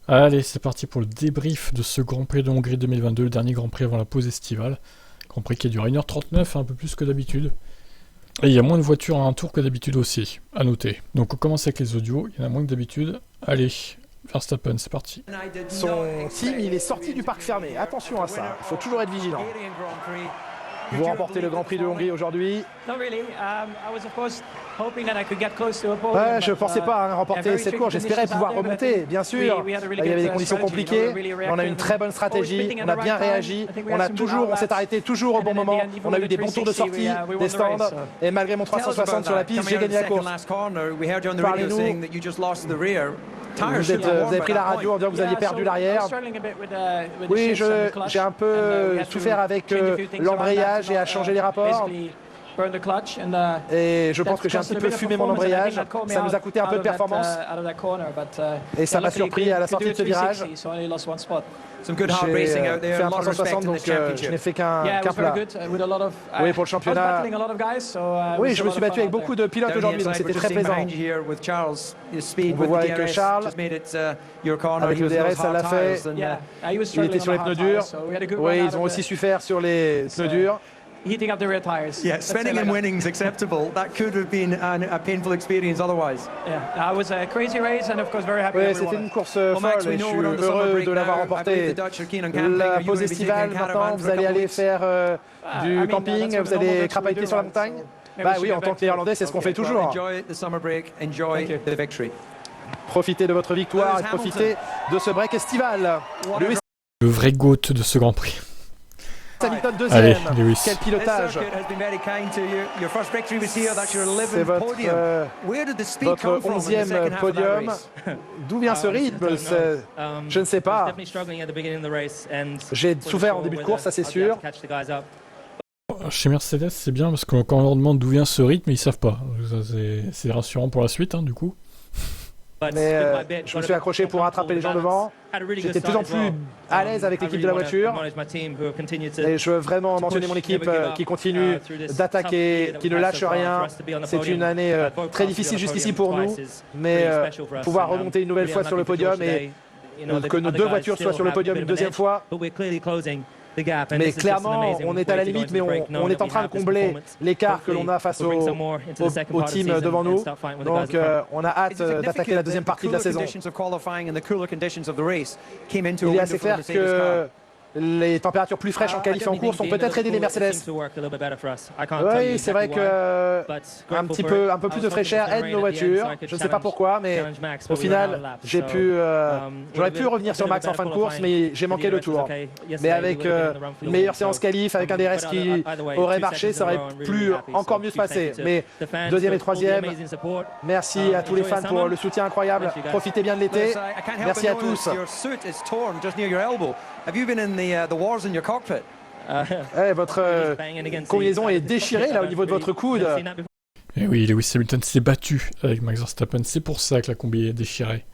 Allez, c'est parti pour le débrief de ce Grand Prix de Hongrie 2022, le dernier Grand Prix avant la pause estivale. Grand Prix qui a duré 1h39, un peu plus que d'habitude. Et il y a moins de voitures à un tour que d'habitude aussi, à noter. Donc on commence avec les audios, il y en a moins que d'habitude. Allez, Verstappen, c'est parti. Son team, il est sorti du parc fermé. Attention à ça, il faut toujours être vigilant. Vous remportez le Grand Prix de Hongrie aujourd'hui. Ouais, je ne pensais pas remporter cette course, j'espérais pouvoir remonter, bien sûr. Il y avait des conditions compliquées, mais on a une très bonne stratégie, on a bien réagi, on s'est arrêté toujours au bon moment, on a eu des bons tours de sortie, des stands, et malgré mon 360 sur la piste, j'ai gagné la course. Parlez-nous. Vous avez pris la radio en disant que vous aviez perdu l'arrière. Oui, j'ai un peu souffert avec l'embrayage et à changer les rapports. Et je pense que j'ai un petit peu fumé mon embrayage. Ça nous a coûté un peu de performance. Et ça m'a surpris à la sortie de ce virage. J'ai fait un 360, donc je n'ai fait qu'un plat. Oui, pour le championnat. Oui, je me suis battu avec beaucoup de pilotes aujourd'hui, donc c'était très plaisant. Vous voyez que Charles, avec le DRS, ça l'a fait. Il était sur les pneus durs. Oui, ils ont aussi su faire sur les pneus durs. Heating up the rear tires. Yeah, spending and winning is acceptable. That could have been a painful experience otherwise. Yeah, that was a crazy race and of course very happy. Oui, c'était une course folle et je suis heureux de l'avoir remportée. La pause estivale, maintenant, vous allez aller faire du camping, vous allez crapahuter sur la montagne. Bah oui, en tant que Néerlandais, c'est ce qu'on fait toujours. Profitez de votre victoire et profitez de ce break estival. Le vrai GOAT de ce Grand Prix. Hamilton deuxième. Allez, Lewis. Quel pilotage. C'est votre 11e podium. D'où vient ce rythme? Je ne sais pas. J'ai souffert en début de course, ça c'est sûr. Chez Mercedes, c'est bien parce que quand on leur demande d'où vient ce rythme, ils savent pas. C'est rassurant pour la suite, hein, du coup. Mais je me suis accroché pour rattraper les gens devant. J'étais de plus en plus à l'aise avec l'équipe de la voiture. Et je veux vraiment mentionner mon équipe qui continue d'attaquer, qui ne lâche rien. C'est une année très difficile jusqu'ici pour nous. Mais pouvoir remonter une nouvelle fois sur le podium et que nos deux voitures soient sur le podium une deuxième fois. Mais clairement, on est à la limite, mais on est en train de combler l'écart que l'on a face au team devant nous. Donc on a hâte d'attaquer la deuxième partie de la saison. Il est assez clair que les températures plus fraîches en qualif et en course ont peut-être aidé les Mercedes. Oui, c'est vrai que un peu plus de fraîcheur aide nos voitures. Je ne sais pas pourquoi, mais au final, j'aurais pu revenir sur Max en fin de course, mais j'ai manqué le tour. Mais avec une meilleure séance qualif, avec un DRS qui aurait marché, ça aurait pu encore mieux se passer. Mais deuxième et troisième, merci à tous les fans pour le soutien incroyable. Profitez bien de l'été. Merci à tous. Votre combinaison est déchirée là au niveau de votre coude. Et oui, Lewis Hamilton s'est battu avec Max Verstappen, c'est pour ça que la combi est déchirée.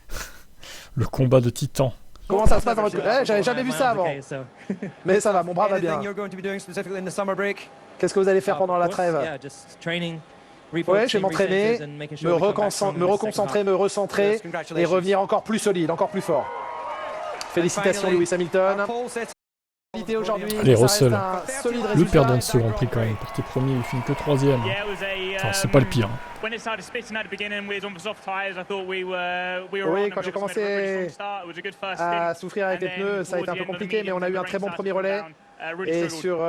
Le combat de titan. Comment ça se passe dans votre coude? J'avais jamais vu ça avant. Mais ça va, mon bras va bien. Qu'est-ce que vous allez faire pendant la trêve? Oui, je vais m'entraîner, me reconcentrer, me recentrer et revenir encore plus solide, encore plus fort. Félicitations Lewis Hamilton. Allez, Russell, le perdant de ce Grand Prix quand même, parti premier, il finit que troisième. Enfin, c'est pas le pire. Oui, quand j'ai commencé à souffrir avec les pneus, ça a été un peu compliqué, mais on a eu un très bon premier relais. Et sur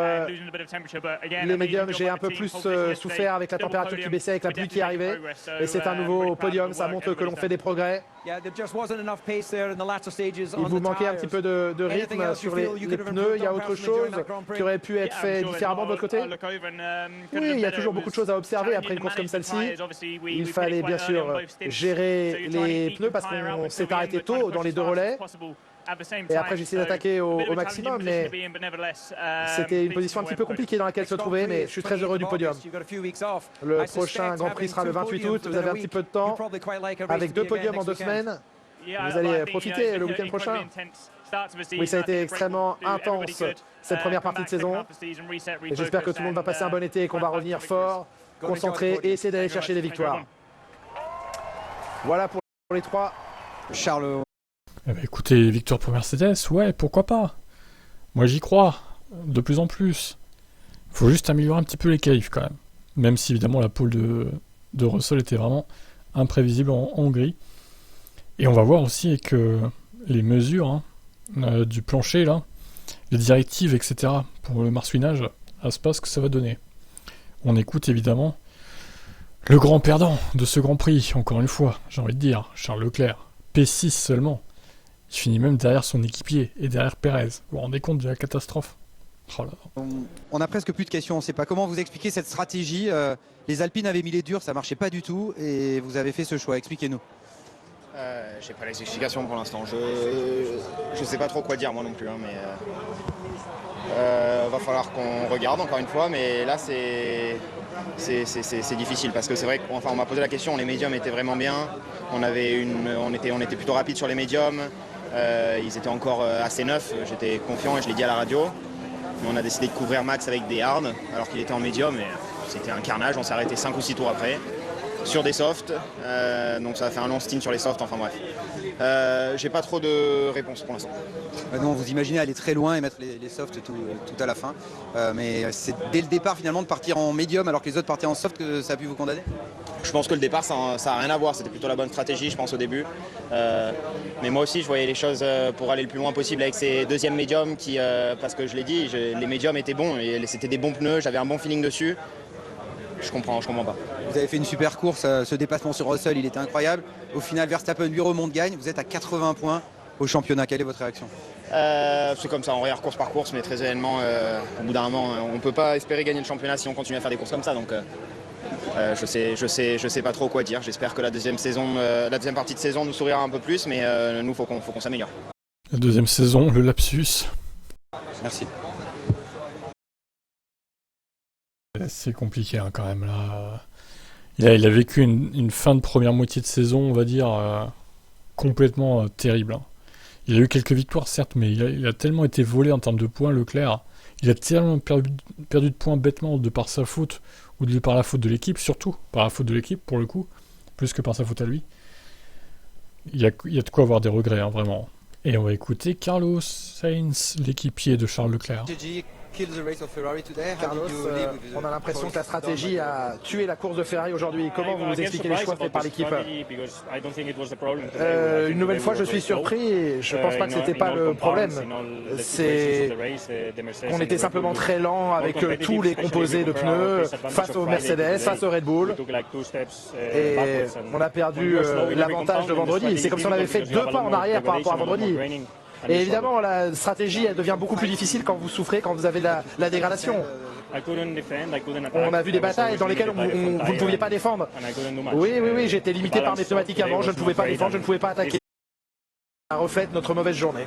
les médiums, j'ai un peu plus souffert avec la température qui baissait, avec la pluie qui arrivait. Et c'est un nouveau podium, ça montre que l'on fait des progrès. Il vous manquait un petit peu de rythme sur les pneus. Il y a autre chose qui aurait pu être fait différemment de votre côté? Oui, il y a toujours beaucoup de choses à observer après une course comme celle-ci. Il fallait bien sûr gérer les pneus parce qu'on s'est arrêté tôt dans les deux relais. Et après j'ai essayé d'attaquer au maximum, mais c'était une position un petit peu compliquée dans laquelle se trouver, mais je suis très heureux du podium. Le prochain Grand Prix sera le 28 août, vous avez un petit peu de temps, avec 2 podiums en 2 semaines, vous allez profiter le week-end prochain. Oui, ça a été extrêmement intense cette première partie de saison, et j'espère que tout le monde va passer un bon été et qu'on va revenir fort, concentré et essayer d'aller chercher des victoires. Voilà pour les 3. Charles. Eh ben, écoutez, victoire pour Mercedes, ouais, pourquoi pas. Moi j'y crois, de plus en plus. Faut juste améliorer un petit peu les qualifs quand même. Même si évidemment la pole de Russell était vraiment imprévisible en Hongrie. Et on va voir aussi que les mesures du plancher, là, les directives, etc. pour le marsouinage, à ce pas ce que ça va donner. On écoute évidemment le grand perdant de ce Grand Prix, encore une fois, j'ai envie de dire, Charles Leclerc. P6 seulement. Il finit même derrière son équipier et derrière Pérez. Vous vous rendez compte de la catastrophe? Oh là là. On a presque plus de questions, on ne sait pas comment vous expliquer cette stratégie. Les Alpines avaient mis les durs, ça ne marchait pas du tout et vous avez fait ce choix, expliquez-nous. Je n'ai pas les explications pour l'instant, je ne sais pas trop quoi dire moi non plus, mais va falloir qu'on regarde encore une fois, mais là c'est difficile parce que c'est vrai qu'on m'a posé la question, les médiums étaient vraiment bien, on était plutôt rapide sur les médiums, ils étaient encore assez neufs, j'étais confiant et je l'ai dit à la radio. On a décidé de couvrir Max avec des hards alors qu'il était en médium et c'était un carnage, on s'est arrêté 5 ou 6 tours après sur des softs, donc ça a fait un long stint sur les softs, enfin bref. J'ai pas trop de réponses pour l'instant. Nous, on vous imaginait aller très loin et mettre les softs tout à la fin, mais c'est dès le départ finalement de partir en médium alors que les autres partaient en soft que ça a pu vous condamner? Je pense que le départ ça a rien à voir, c'était plutôt la bonne stratégie je pense au début. Mais moi aussi je voyais les choses pour aller le plus loin possible avec ces deuxièmes médiums parce que je l'ai dit, les médiums étaient bons, et c'était des bons pneus, j'avais un bon feeling dessus. Je comprends pas. Vous avez fait une super course, ce dépassement sur Russell il était incroyable. Au final Verstappen lui remonte, gagne, vous êtes à 80 points au championnat, quelle est votre réaction? C'est comme ça, on regarde course par course, mais très honnêtement, au bout d'un moment, on ne peut pas espérer gagner le championnat si on continue à faire des courses comme ça. Donc, je sais pas trop quoi dire. J'espère que la deuxième partie de saison nous sourira un peu plus, mais nous, faut qu'on s'améliore. La deuxième saison, le lapsus. Merci. C'est compliqué quand même là. Il a vécu une fin de première moitié de saison, on va dire, complètement terrible. Il a eu quelques victoires certes, mais il a tellement été volé en termes de points, Leclerc. Il a tellement perdu de points bêtement de par sa faute, ou par la faute de l'équipe, surtout par la faute de l'équipe pour le coup, plus que par sa faute à lui. Il y a de quoi avoir des regrets, vraiment. Et on va écouter Carlos Sainz, l'équipier de Charles Leclerc. Carlos, on a l'impression que la stratégie a tué la course de Ferrari aujourd'hui. Comment vous expliquez les choix faits par l'équipe? Une nouvelle fois, je suis surpris et je ne pense pas que ce n'était pas le problème. C'est qu'on était simplement très lent avec tous les composés de pneus face aux Mercedes, face au Red Bull. Et on a perdu l'avantage de vendredi. C'est comme si on avait fait 2 pas en arrière par rapport à vendredi. Et évidemment, la stratégie elle devient beaucoup plus difficile quand vous souffrez, quand vous avez la dégradation. On a vu des batailles dans lesquelles vous ne pouviez pas défendre. Oui, j'étais limité par mes pneumatiques avant, je ne pouvais pas défendre, je ne pouvais pas attaquer. Ça reflète notre mauvaise journée.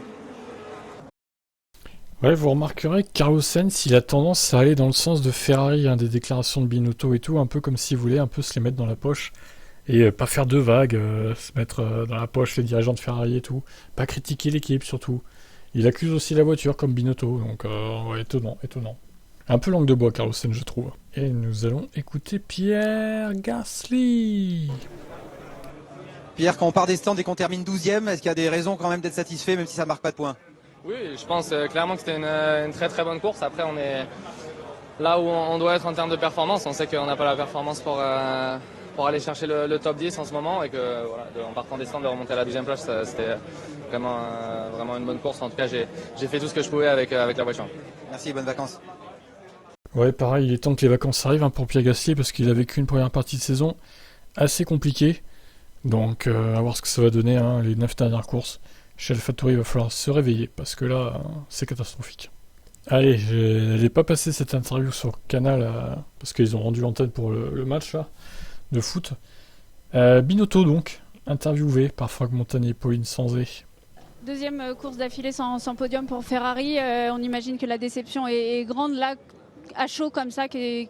Ouais, vous remarquerez que Carlos Sainz, il a tendance à aller dans le sens de Ferrari, des déclarations de Binotto et tout, un peu comme s'il voulait un peu se les mettre dans la poche. Et pas faire de vagues, se mettre dans la poche les dirigeants de Ferrari et tout. Pas critiquer l'équipe surtout. Il accuse aussi la voiture comme Binotto, donc ouais, étonnant. Un peu langue de bois Carlos Sainz je trouve. Et nous allons écouter Pierre Gasly. Pierre, quand on part des stands et qu'on termine 12e, est-ce qu'il y a des raisons quand même d'être satisfait même si ça ne marque pas de points? Oui, je pense clairement que c'était une très très bonne course. Après on est là où on doit être en termes de performance. On sait qu'on n'a pas la performance pour aller chercher le top 10 en ce moment et que voilà, en partant des stands de remonter à la 12e place, c'était vraiment une bonne course. En tout cas, j'ai fait tout ce que je pouvais avec la voiture. Merci, bonnes vacances. Ouais, pareil, il est temps que les vacances arrivent pour Pierre Gasly parce qu'il a vécu une première partie de saison assez compliquée. Donc, à voir ce que ça va donner, les 9 dernières courses. Chez AlphaTauri, il va falloir se réveiller parce que là, c'est catastrophique. Allez, je n'ai pas passé cette interview sur Canal parce qu'ils ont rendu l'antenne pour le match là. De foot. Binotto donc, interviewé par Franck Montagnier, Pauline Sanzé. Deuxième course d'affilée sans podium pour Ferrari. On imagine que la déception est grande là, à chaud comme ça.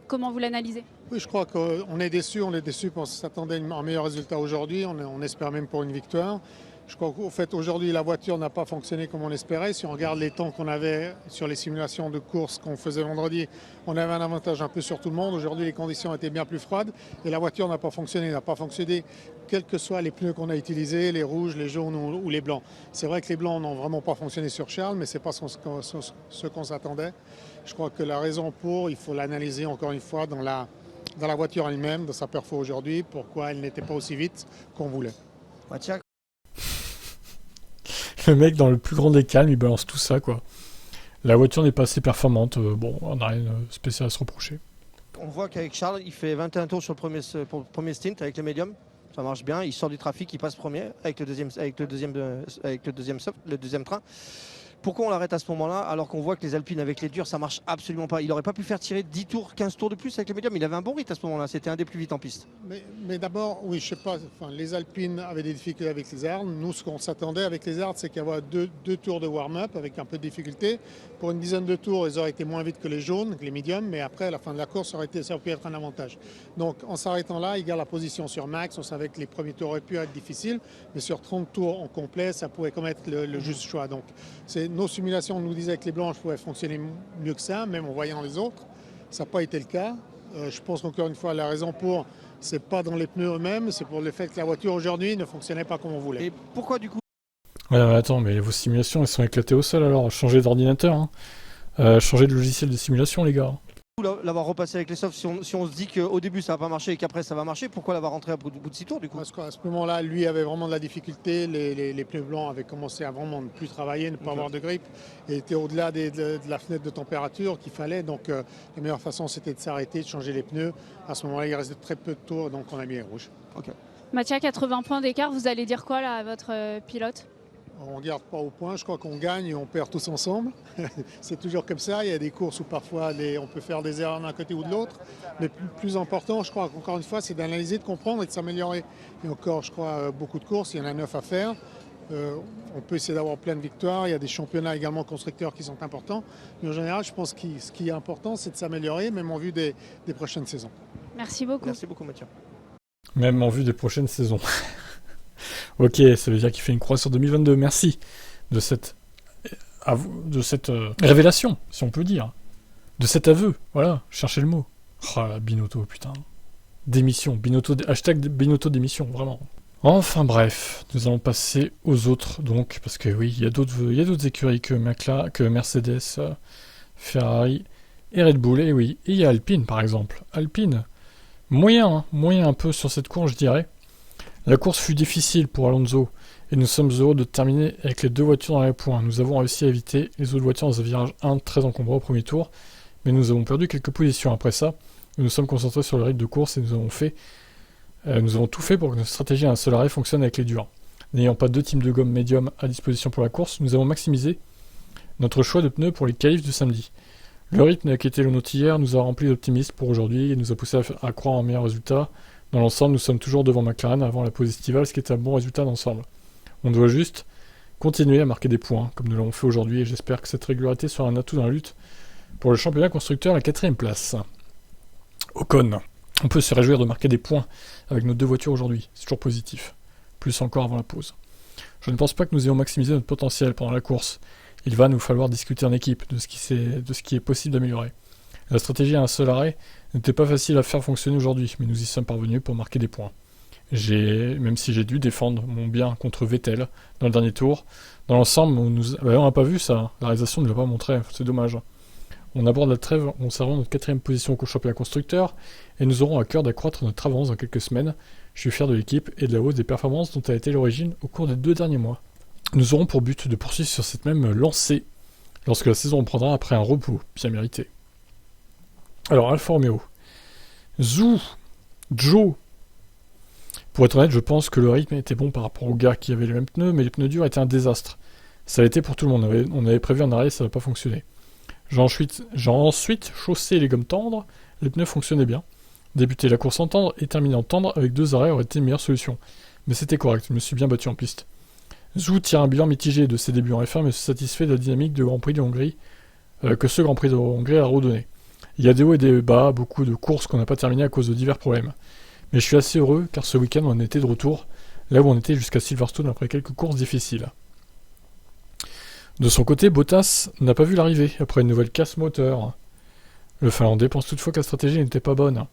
Comment vous l'analysez? Oui, je crois qu'on est déçus. On est déçus parce qu'on s'attendait à un meilleur résultat aujourd'hui. On espère même pour une victoire. Je crois qu'au fait, aujourd'hui, la voiture n'a pas fonctionné comme on l'espérait. Si on regarde les temps qu'on avait sur les simulations de course qu'on faisait vendredi, on avait un avantage un peu sur tout le monde. Aujourd'hui, les conditions étaient bien plus froides et la voiture n'a pas fonctionné. Quels que soient les pneus qu'on a utilisés, les rouges, les jaunes ou les blancs. C'est vrai que les blancs n'ont vraiment pas fonctionné sur Charles, mais ce n'est pas ce qu'on s'attendait. Je crois que la raison il faut l'analyser encore une fois dans la voiture elle-même, dans sa perfo aujourd'hui, pourquoi elle n'était pas aussi vite qu'on voulait. Le mec, dans le plus grand des calmes, il balance tout ça, quoi. La voiture n'est pas assez performante. Bon, on n'a rien de spécial à se reprocher. On voit qu'avec Charles, il fait 21 tours sur le premier stint avec les médiums. Ça marche bien. Il sort du trafic, il passe premier avec le deuxième train. Pourquoi on l'arrête à ce moment-là alors qu'on voit que les Alpines avec les durs ça marche absolument pas? Il n'aurait pas pu faire tirer 10 tours, 15 tours de plus avec les médiums. Il avait un bon rythme à ce moment-là, c'était un des plus vite en piste. Mais d'abord, oui, je sais pas, les Alpines avaient des difficultés avec les hards. Nous, ce qu'on s'attendait avec les hards, c'est qu'il y avait deux tours de warm-up avec un peu de difficulté. Pour une dizaine de tours, ils auraient été moins vite que les jaunes, que les médiums, mais après, à la fin de la course, ça aurait pu être un avantage. Donc, en s'arrêtant là, il garde la position sur Max. On savait que les premiers tours auraient pu être difficiles, mais sur 30 tours en complet, ça pouvait quand même être le juste choix. Donc, nos simulations nous disaient que les blanches pouvaient fonctionner mieux que ça, même en voyant les autres. Ça n'a pas été le cas. Je pense qu'encore une fois, la raison c'est pas dans les pneus eux-mêmes, c'est pour le fait que la voiture aujourd'hui ne fonctionnait pas comme on voulait. Et pourquoi du coup? Ouais, mais attends, mais vos simulations, elles sont éclatées au sol alors. Changez d'ordinateur, hein. Changez de logiciel de simulation, les gars. L'avoir repassé avec les softs, si on se dit qu'au début ça va pas marcher et qu'après ça va marcher, pourquoi l'avoir rentré à bout de 6 tours du coup? Parce qu'à ce moment-là, lui avait vraiment de la difficulté, les pneus blancs avaient commencé à vraiment ne plus travailler, ne pas avoir de grippe, et était au-delà de la fenêtre de température qu'il fallait, donc la meilleure façon c'était de s'arrêter, de changer les pneus. À ce moment-là, il restait très peu de tours, donc on a mis les rouges. Okay. Mathia, 80 points d'écart, vous allez dire quoi là à votre pilote? On ne garde pas au point, je crois qu'on gagne et on perd tous ensemble. C'est toujours comme ça, il y a des courses où parfois on peut faire des erreurs d'un côté ou de l'autre. Mais plus important, je crois qu'encore une fois, c'est d'analyser, de comprendre et de s'améliorer. Et encore, je crois, beaucoup de courses, il y en a 9 à faire. On peut essayer d'avoir plein de victoires, il y a des championnats également constructeurs qui sont importants. Mais en général, je pense que ce qui est important, c'est de s'améliorer, même en vue des prochaines saisons. Merci beaucoup. Merci beaucoup, Mathieu. Même en vue des prochaines saisons. Ok, ça veut dire qu'il fait une croix sur 2022. Merci de cette révélation, si on peut dire. De cet aveu. Voilà, cherchez le mot. Oh là, Binotto, putain. Démission. Hashtag Binotto démission, vraiment. Enfin bref, nous allons passer aux autres, donc, parce que oui, il y a d'autres écuries que Mercedes, Ferrari et Red Bull. Et oui, et il y a Alpine, par exemple. Alpine, moyen un peu sur cette course, je dirais. La course fut difficile pour Alonso et nous sommes heureux de terminer avec les deux voitures dans les points. Nous avons réussi à éviter les autres voitures dans un virage 1 très encombré au premier tour, mais nous avons perdu quelques positions après ça. Nous nous sommes concentrés sur le rythme de course et nous avons tout fait pour que notre stratégie à un seul arrêt fonctionne avec les durs. N'ayant pas deux teams de gomme médium à disposition pour la course, nous avons maximisé notre choix de pneus pour les qualifs de samedi. Le rythme qui était le nôtre hier nous a rempli d'optimisme pour aujourd'hui et nous a poussé à croire en meilleurs résultats. Dans l'ensemble, nous sommes toujours devant McLaren avant la pause estivale, ce qui est un bon résultat d'ensemble. On doit juste continuer à marquer des points, comme nous l'avons fait aujourd'hui, et j'espère que cette régularité sera un atout dans la lutte pour le championnat constructeur à la 4ème place. Ocon, on peut se réjouir de marquer des points avec nos deux voitures aujourd'hui, c'est toujours positif. Plus encore avant la pause. Je ne pense pas que nous ayons maximisé notre potentiel pendant la course. Il va nous falloir discuter en équipe de ce qui est possible d'améliorer. La stratégie à un seul arrêt n'était pas facile à faire fonctionner aujourd'hui, mais nous y sommes parvenus pour marquer des points. Même si j'ai dû défendre mon bien contre Vettel dans le dernier tour, dans l'ensemble, on n'a pas vu ça, la réalisation ne l'a pas montré, c'est dommage. On aborde la trêve en conservant notre 4ème position au championnat constructeur, et nous aurons à cœur d'accroître notre avance dans quelques semaines. Je suis fier de l'équipe et de la hausse des performances dont a été l'origine au cours des 2 derniers mois. Nous aurons pour but de poursuivre sur cette même lancée, lorsque la saison reprendra après un repos bien mérité. Alors, Alfa Romeo. Joe. Pour être honnête, je pense que le rythme était bon par rapport aux gars qui avaient les mêmes pneus, mais les pneus durs étaient un désastre. Ça a été pour tout le monde. On avait prévu un arrêt, ça n'a pas fonctionné. J'ai ensuite chaussé les gommes tendres, les pneus fonctionnaient bien. Débuter la course en tendre et terminer en tendre avec 2 arrêts aurait été une meilleure solution. Mais c'était correct, je me suis bien battu en piste. Zhou tire un bilan mitigé de ses débuts en F1, mais se satisfait de la dynamique de Grand Prix de Hongrie que ce Grand Prix de Hongrie a redonné. Il y a des hauts et des bas, beaucoup de courses qu'on n'a pas terminées à cause de divers problèmes. Mais je suis assez heureux car ce week-end on était de retour là où on était jusqu'à Silverstone après quelques courses difficiles. De son côté, Bottas n'a pas vu l'arrivée après une nouvelle casse moteur. Le Finlandais pense toutefois que la stratégie n'était pas bonne.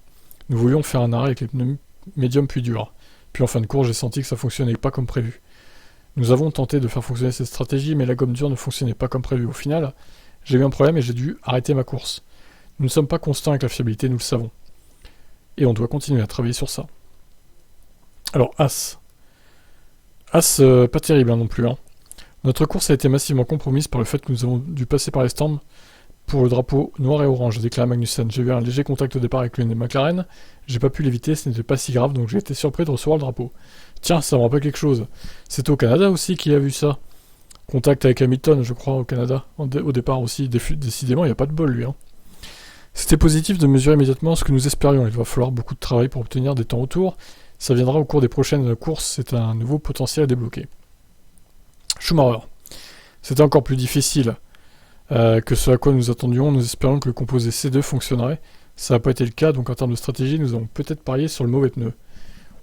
Nous voulions faire un arrêt avec les pneus médiums puis durs. Puis en fin de course, j'ai senti que ça fonctionnait pas comme prévu. Nous avons tenté de faire fonctionner cette stratégie, mais la gomme dure ne fonctionnait pas comme prévu. Au final, j'ai eu un problème et j'ai dû arrêter ma course. Nous ne sommes pas constants avec la fiabilité, nous le savons. Et on doit continuer à travailler sur ça. Alors, As, pas terrible non plus. Notre course a été massivement compromise par le fait que nous avons dû passer par les stands pour le drapeau noir et orange, déclare Magnussen. J'ai eu un léger contact au départ avec l'une des McLaren, j'ai pas pu l'éviter, ce n'était pas si grave, donc j'ai été surpris de recevoir le drapeau. Tiens, ça me rappelle quelque chose. C'était au Canada aussi qu'il a vu ça. Contact avec Hamilton, je crois, au Canada, au départ aussi. Décidément, il n'y a pas de bol, lui. C'était positif de mesurer immédiatement ce que nous espérions. Il va falloir beaucoup de travail pour obtenir des temps autour. Ça viendra au cours des prochaines courses, c'est un nouveau potentiel à débloquer. Schumacher. C'était encore plus difficile que ce à quoi nous attendions. Nous espérions que le composé C2 fonctionnerait. Ça n'a pas été le cas, donc en termes de stratégie, nous avons peut-être parié sur le mauvais pneu.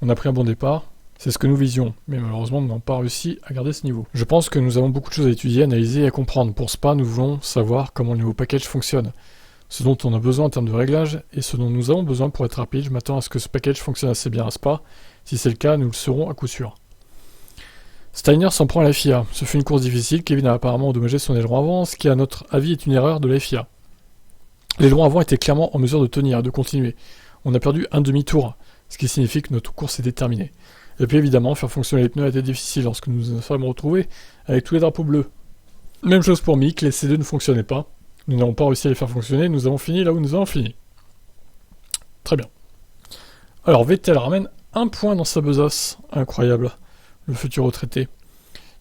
On a pris un bon départ, c'est ce que nous visions, mais malheureusement nous n'avons pas réussi à garder ce niveau. Je pense que nous avons beaucoup de choses à étudier, analyser et à comprendre. Pour Spa, nous voulons savoir comment le nouveau package fonctionne, ce dont on a besoin en termes de réglages et ce dont nous avons besoin pour être rapide. Je m'attends à ce que ce package fonctionne assez bien à Spa. Si c'est le cas, nous le serons à coup sûr. Steiner s'en prend à la FIA. Ce fut une course difficile, Kevin a apparemment endommagé son aileron avant, ce qui à notre avis est une erreur de la FIA. L'aileron avant était clairement en mesure de tenir et de continuer. On a perdu un demi-tour, ce qui signifie que notre course est terminée. Et puis évidemment, faire fonctionner les pneus a été difficile lorsque nous nous sommes retrouvés avec tous les drapeaux bleus. Même chose pour Mick, les C2 ne fonctionnaient pas. Nous n'avons pas réussi à les faire fonctionner, nous avons fini là où nous avons fini. Très bien. Alors Vettel ramène un point dans sa besace, incroyable. Le futur retraité.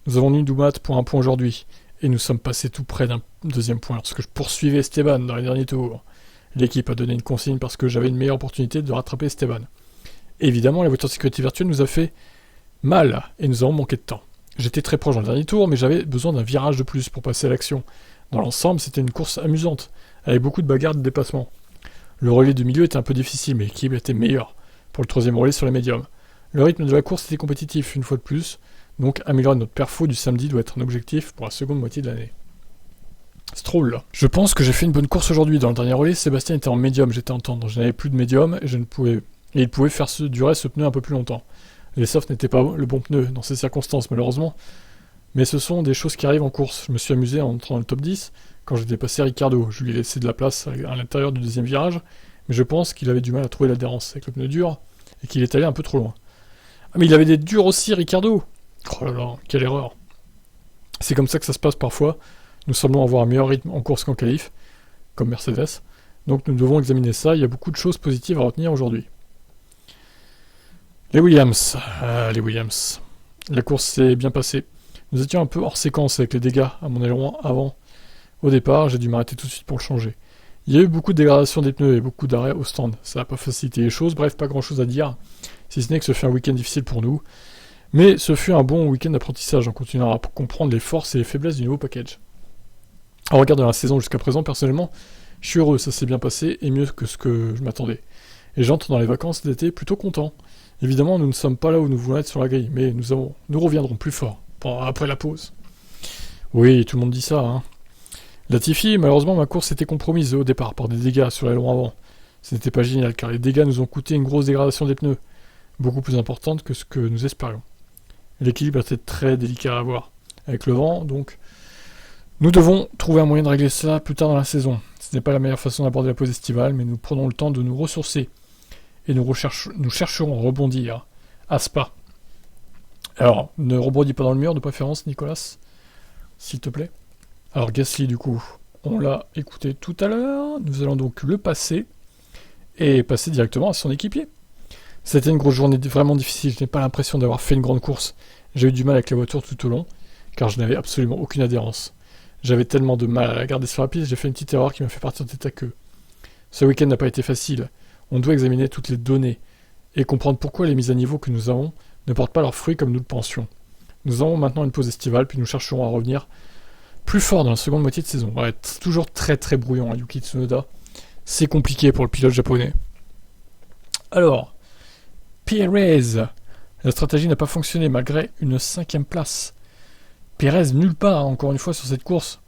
Nous avons eu Doumat pour un point aujourd'hui, et nous sommes passés tout près d'un deuxième point lorsque je poursuivais Esteban dans les derniers tours. L'équipe a donné une consigne parce que j'avais une meilleure opportunité de rattraper Esteban. Évidemment, la voiture de sécurité virtuelle nous a fait mal, et nous avons manqué de temps. J'étais très proche dans le dernier tour, mais j'avais besoin d'un virage de plus pour passer à l'action. Dans l'ensemble, c'était une course amusante, avec beaucoup de bagarres de dépassement. Le relais du milieu était un peu difficile, mais l'équipe était meilleure pour le troisième relais sur les médiums. Le rythme de la course était compétitif, une fois de plus, donc améliorer notre perfo du samedi doit être un objectif pour la seconde moitié de l'année. Stroll. Je pense que j'ai fait une bonne course aujourd'hui. Dans le dernier relais, Sébastien était en médium, j'étais en tendre. Je n'avais plus de médium et il pouvait faire durer ce pneu un peu plus longtemps. Les softs n'étaient pas le bon pneu dans ces circonstances, malheureusement. Mais ce sont des choses qui arrivent en course. Je me suis amusé en entrant dans le top 10 quand j'ai dépassé Ricciardo. Je lui ai laissé de la place à l'intérieur du deuxième virage, mais je pense qu'il avait du mal à trouver l'adhérence avec le pneu dur et qu'il est allé un peu trop loin. Ah mais il avait des durs aussi, Ricciardo. Oh là là, quelle erreur. C'est comme ça que ça se passe parfois. Nous semblons avoir un meilleur rythme en course qu'en qualif, comme Mercedes. Donc nous devons examiner ça. Il y a beaucoup de choses positives à retenir aujourd'hui. Les Williams. La course s'est bien passée. Nous étions un peu hors séquence avec les dégâts à mon aileron avant. Au départ, j'ai dû m'arrêter tout de suite pour le changer. Il y a eu beaucoup de dégradation des pneus et beaucoup d'arrêts au stand. Ça n'a pas facilité les choses. Bref, pas grand chose à dire. Si ce n'est que ce fut un week-end difficile pour nous. Mais ce fut un bon week-end d'apprentissage en continuant à comprendre les forces et les faiblesses du nouveau package. En regardant la saison jusqu'à présent, personnellement, je suis heureux, ça s'est bien passé et mieux que ce que je m'attendais. Et j'entre dans les vacances d'été plutôt content. Évidemment, nous ne sommes pas là où nous voulons être sur la grille, mais nous reviendrons plus fort après la pause. Oui, tout le monde dit ça, Latifi, malheureusement, ma course était compromise au départ par des dégâts sur l'aileron avant. Ce n'était pas génial, car les dégâts nous ont coûté une grosse dégradation des pneus, beaucoup plus importante que ce que nous espérions. L'équilibre était très délicat à avoir, avec le vent, donc nous devons trouver un moyen de régler ça plus tard dans la saison. Ce n'est pas la meilleure façon d'aborder la pause estivale, mais nous prenons le temps de nous ressourcer, et nous chercherons à rebondir à Spa. Alors, ne rebondis pas dans le mur de préférence, Nicolas, s'il te plaît. Alors Gasly, du coup, on l'a écouté tout à l'heure, nous allons donc le passer, et passer directement à son équipier. C'était une grosse journée vraiment difficile, je n'ai pas l'impression d'avoir fait une grande course. J'ai eu du mal avec la voiture tout au long, car je n'avais absolument aucune adhérence. J'avais tellement de mal à la garder sur la piste, j'ai fait une petite erreur qui m'a fait partir tête à queue. Ce week-end n'a pas été facile, on doit examiner toutes les données, et comprendre pourquoi les mises à niveau que nous avons ne portent pas leurs fruits comme nous le pensions. Nous avons maintenant une pause estivale, puis nous chercherons à revenir plus fort dans la seconde moitié de saison. Ouais, toujours très très brouillon, Yuki Tsunoda. C'est compliqué pour le pilote japonais. Alors, Pérez, La stratégie n'a pas fonctionné malgré une 5e place. Pérez nulle part, encore une fois, sur cette course.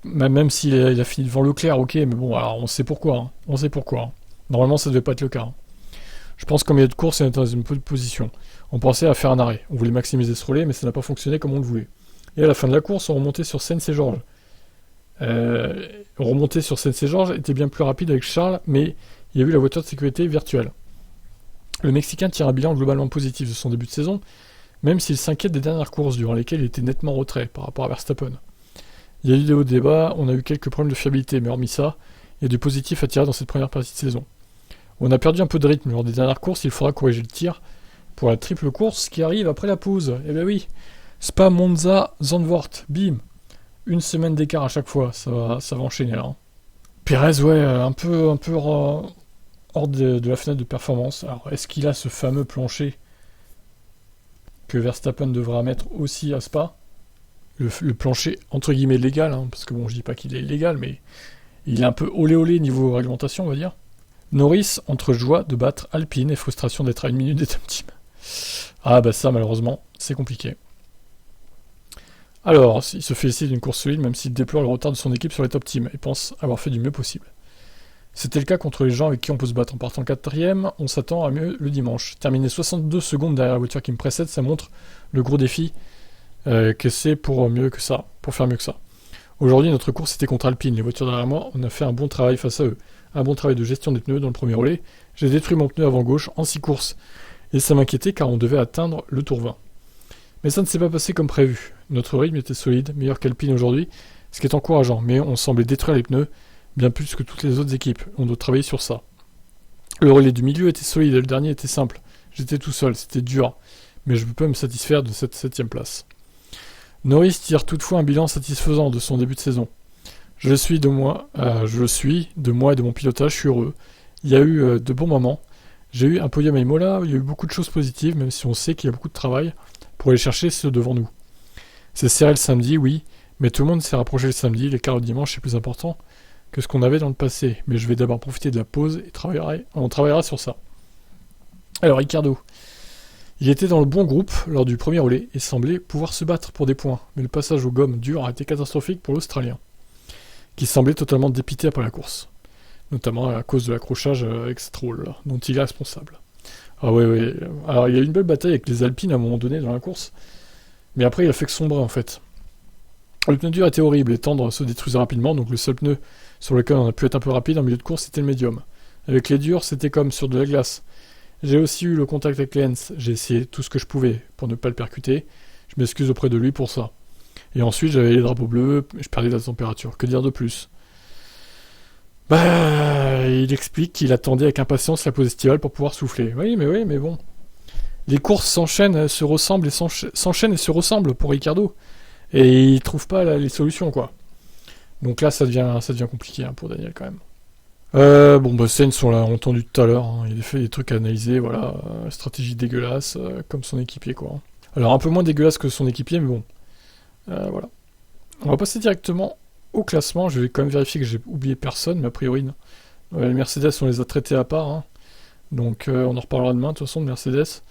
Même s'il a fini devant Leclerc, ok, mais bon, alors on sait pourquoi. Hein. On sait pourquoi. Hein. Normalement, ça devait pas être le cas. Hein. Je pense qu'en milieu de course, il était dans une bonne position. On pensait à faire un arrêt. On voulait maximiser ce relais, mais ça n'a pas fonctionné comme on le voulait. Et à la fin de la course, on remontait sur Sainz et Georges. Remonter sur Sainz et Georges était bien plus rapide avec Charles, mais il y a eu la voiture de sécurité virtuelle. Le Mexicain tire un bilan globalement positif de son début de saison, même s'il s'inquiète des dernières courses durant lesquelles il était nettement en retrait par rapport à Verstappen. Il y a eu des hauts débats, on a eu quelques problèmes de fiabilité, mais hormis ça, il y a du positif à tirer dans cette première partie de saison. On a perdu un peu de rythme lors des dernières courses, il faudra corriger le tir pour la triple course qui arrive après la pause. Eh ben oui, Spa, Monza, Zandvoort, bim. Une semaine d'écart à chaque fois, ça va enchaîner là. Hein. Pérez, ouais, un peu hors de la fenêtre de performance. Alors, est-ce qu'il a ce fameux plancher que Verstappen devra mettre aussi à Spa ? Le plancher entre guillemets légal, hein, parce que bon, je dis pas qu'il est illégal, mais il est un peu olé niveau réglementation, on va dire. Norris, entre joie de battre Alpine et frustration d'être à 1 minute des top team. Ah bah ça, malheureusement, c'est compliqué. Alors, il se félicite d'une course solide, même s'il déplore le retard de son équipe sur les top teams, et pense avoir fait du mieux possible. C'était le cas contre les gens avec qui on peut se battre. En partant 4ème, on s'attend à mieux le dimanche. Terminer 62 secondes derrière la voiture qui me précède, ça montre le gros défi que c'est pour faire mieux que ça. Aujourd'hui, notre course était contre Alpine. Les voitures derrière moi, on a fait un bon travail face à eux. Un bon travail de gestion des pneus dans le premier relais. J'ai détruit mon pneu avant gauche en 6 courses. Et ça m'inquiétait car on devait atteindre le tour 20. Mais ça ne s'est pas passé comme prévu. Notre rythme était solide, meilleur qu'Alpine aujourd'hui, ce qui est encourageant. Mais on semblait détruire les pneus bien plus que toutes les autres équipes. On doit travailler sur ça. Le relais du milieu était solide et le dernier était simple. J'étais tout seul, c'était dur. Mais je peux me satisfaire de cette 7ème place. Norris tire toutefois un bilan satisfaisant de son début de saison. Je le suis de moi et de mon pilotage, je suis heureux. Il y a eu de bons moments. J'ai eu un podium à Imola, il y a eu beaucoup de choses positives, même si on sait qu'il y a beaucoup de travail pour aller chercher ceux devant nous. C'est serré le samedi, oui, mais tout le monde s'est rapproché le samedi, l'écart au dimanche est plus important que ce qu'on avait dans le passé. Mais je vais d'abord profiter de la pause et on travaillera sur ça. Alors Ricciardo. Il était dans le bon groupe lors du premier relais et semblait pouvoir se battre pour des points, mais le passage aux gommes dures a été catastrophique pour l'Australien, qui semblait totalement dépité après la course, notamment à cause de l'accrochage avec Stroll, dont il est responsable. Ah ouais. Alors il y a eu une belle bataille avec les Alpines à un moment donné dans la course, mais après il a fait que sombrer en fait. Le pneu dur était horrible et tendre se détruisait rapidement, donc le seul pneu sur lequel on a pu être un peu rapide en milieu de course c'était le médium. Avec les durs, c'était comme sur de la glace. J'ai aussi eu le contact avec Lenz, j'ai essayé tout ce que je pouvais pour ne pas le percuter, je m'excuse auprès de lui pour ça. Et ensuite j'avais les drapeaux bleus, je perdais la température, que dire de plus ? Il explique qu'il attendait avec impatience la pause estivale pour pouvoir souffler. Oui, mais bon. Les courses s'enchaînent et se ressemblent pour Ricciardo, et il trouve pas les solutions, quoi. Donc là ça devient compliqué pour Daniel quand même. Sainz, on l'a entendu tout à l'heure, hein. Il a fait des trucs à analyser, voilà, stratégie dégueulasse, comme son équipier, quoi. Alors un peu moins dégueulasse que son équipier, mais bon, voilà. On va passer directement au classement, je vais quand même vérifier que j'ai oublié personne, mais a priori, non. Les Mercedes, on les a traités à part, hein. Donc on en reparlera demain, de toute façon, de Mercedes,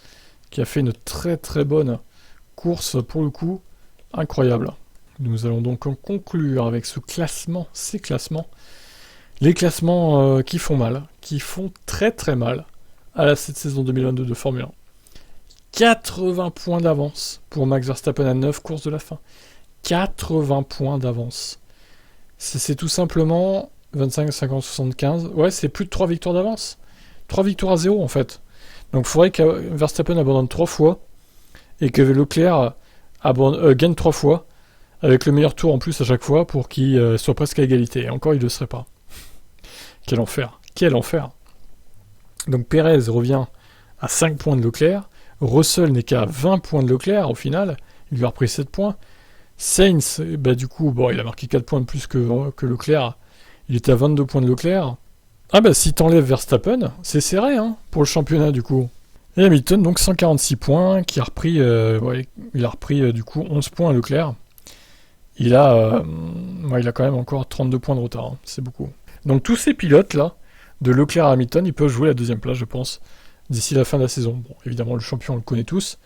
qui a fait une très très bonne course, pour le coup, incroyable. Nous allons donc conclure avec ces classements. Les classements qui font mal, qui font très très mal à cette saison 2022 de Formule 1. 80 points d'avance pour Max Verstappen à 9 courses de la fin. 80 points d'avance. C'est tout simplement 25, 50, 75. Ouais, c'est plus de 3 victoires d'avance. 3 victoires à 0 en fait. Donc il faudrait que Verstappen abandonne 3 fois et que Leclerc gagne 3 fois avec le meilleur tour en plus à chaque fois pour qu'il soit presque à égalité. Et encore, il ne le serait pas. Quel enfer. Donc Pérez revient à 5 points de Leclerc. Russell n'est qu'à 20 points de Leclerc au final. Il lui a repris 7 points. Sainz, du coup, il a marqué 4 points de plus que Leclerc. Il était à 22 points de Leclerc. Si t'enlèves Verstappen, c'est serré pour le championnat du coup. Et Hamilton, donc 146 points, qui a repris, du coup 11 points à Leclerc. Il a quand même encore 32 points de retard, c'est beaucoup. Donc tous ces pilotes là, de Leclerc à Hamilton, ils peuvent jouer la deuxième place, je pense, d'ici la fin de la saison. Bon, évidemment, le champion, on le connaît tous.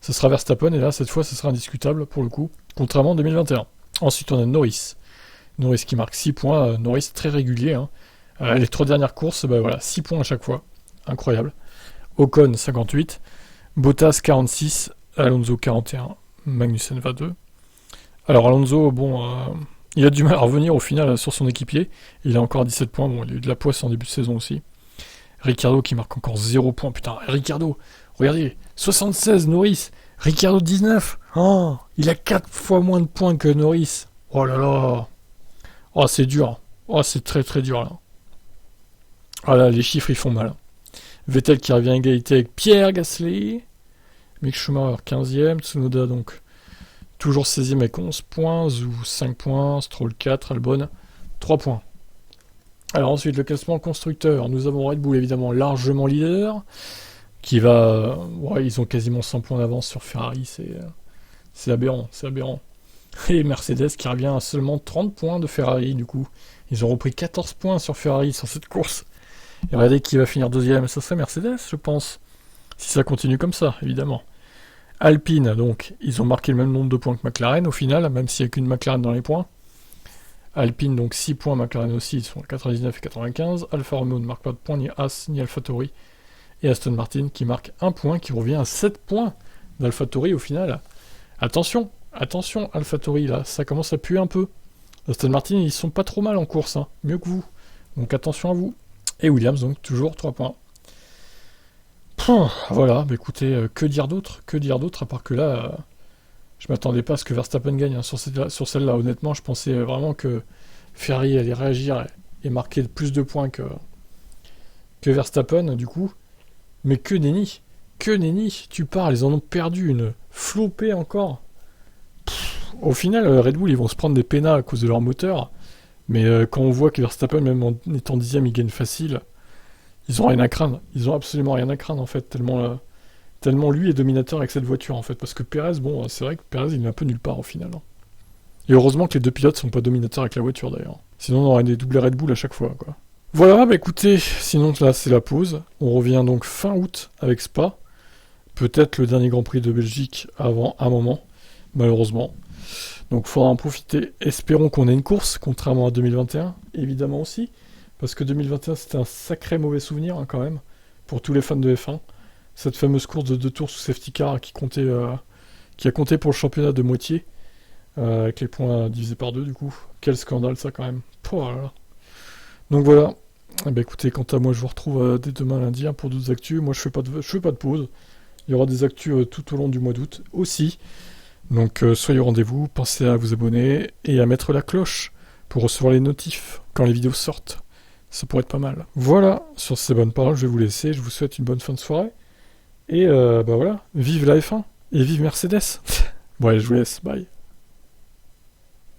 Ce sera Verstappen, et là, cette fois, ce sera indiscutable, pour le coup, contrairement à 2021. Ensuite, on a Norris. Norris qui marque 6 points. Norris très régulier. Hein. Les 3 dernières courses, voilà, 6 points à chaque fois. Incroyable. Ocon, 58. Bottas, 46. Alonso, 41. Magnussen, 22. Alors, Alonso, il a du mal à revenir au final sur son équipier. Il a encore 17 points. Bon, il a eu de la poisse en début de saison aussi. Ricciardo qui marque encore 0 points. Putain, Ricciardo, regardez, 76, Norris. Ricciardo, 19. Oh, il a 4 fois moins de points que Norris. Oh là là. Oh, c'est dur. Oh, c'est très très dur là. Ah là, les chiffres, ils font mal. Vettel qui revient à égalité avec Pierre Gasly. Mick Schumacher, 15e. Tsunoda, donc, toujours 16e avec 11 points. Zhou, 5 points. Stroll, 4. Albon, 3 points. Alors ensuite, le classement constructeur. Nous avons Red Bull, évidemment, largement leader. Qui va... ils ont quasiment 100 points d'avance sur Ferrari. C'est aberrant, c'est aberrant. Et Mercedes qui revient à seulement 30 points de Ferrari, du coup. Ils ont repris 14 points sur Ferrari sur cette course. Et regardez qui va finir deuxième. Ça serait Mercedes, je pense. Si ça continue comme ça, évidemment. Alpine, donc, ils ont marqué le même nombre de points que McLaren, au final, même s'il n'y a qu'une McLaren dans les points. Alpine, donc 6 points, McLaren aussi, ils sont à 99 et 95. Alfa Romeo ne marque pas de points, ni As, ni AlphaTauri. Et Aston Martin qui marque 1 point, qui revient à 7 points d'AlphaTauri au final. Attention, AlphaTauri, là, ça commence à puer un peu. Aston Martin, ils sont pas trop mal en course, hein, mieux que vous. Donc attention à vous. Et Williams, donc toujours 3 points. Voilà, écoutez, que dire d'autre, à part que là, je m'attendais pas à ce que Verstappen gagne hein, sur celle-là. Honnêtement, je pensais vraiment que Ferrari allait réagir et marquer plus de points que Verstappen, du coup. Mais que nenni, tu parles, ils en ont perdu une flopée encore. Au final, Red Bull, ils vont se prendre des pénats à cause de leur moteur. Mais quand on voit que Verstappen, même en étant 10ème, il gagne facile, ils ont rien à craindre. Ils ont absolument rien à craindre, en fait, tellement lui est dominateur avec cette voiture, en fait. Parce que Perez, c'est vrai que Perez, il est un peu nulle part, au final. Hein. Et heureusement que les deux pilotes sont pas dominateurs avec la voiture, d'ailleurs. Sinon, on aurait des doublés Red Bull à chaque fois, quoi. Voilà, écoutez, sinon, là, c'est la pause. On revient donc fin août avec Spa. Peut-être le dernier Grand Prix de Belgique avant un moment, malheureusement. Donc, il faudra en profiter. Espérons qu'on ait une course, contrairement à 2021, évidemment aussi. Parce que 2021, c'était un sacré mauvais souvenir, hein, quand même, pour tous les fans de F1. Cette fameuse course de 2 tours sous safety car qui a compté pour le championnat de moitié, avec les points divisés par 2, du coup. Quel scandale, ça, quand même. Oh là là. Donc voilà. Écoutez, quant à moi, je vous retrouve dès demain lundi hein, pour d'autres actus. Moi, je fais pas de pause. Il y aura des actus tout au long du mois d'août aussi. Donc, soyez au rendez-vous. Pensez à vous abonner et à mettre la cloche pour recevoir les notifs quand les vidéos sortent. Ça pourrait être pas mal. Voilà, sur ces bonnes paroles, je vais vous laisser. Je vous souhaite une bonne fin de soirée. Et voilà, vive la F1 et vive Mercedes. Bon allez, je vous laisse, bye.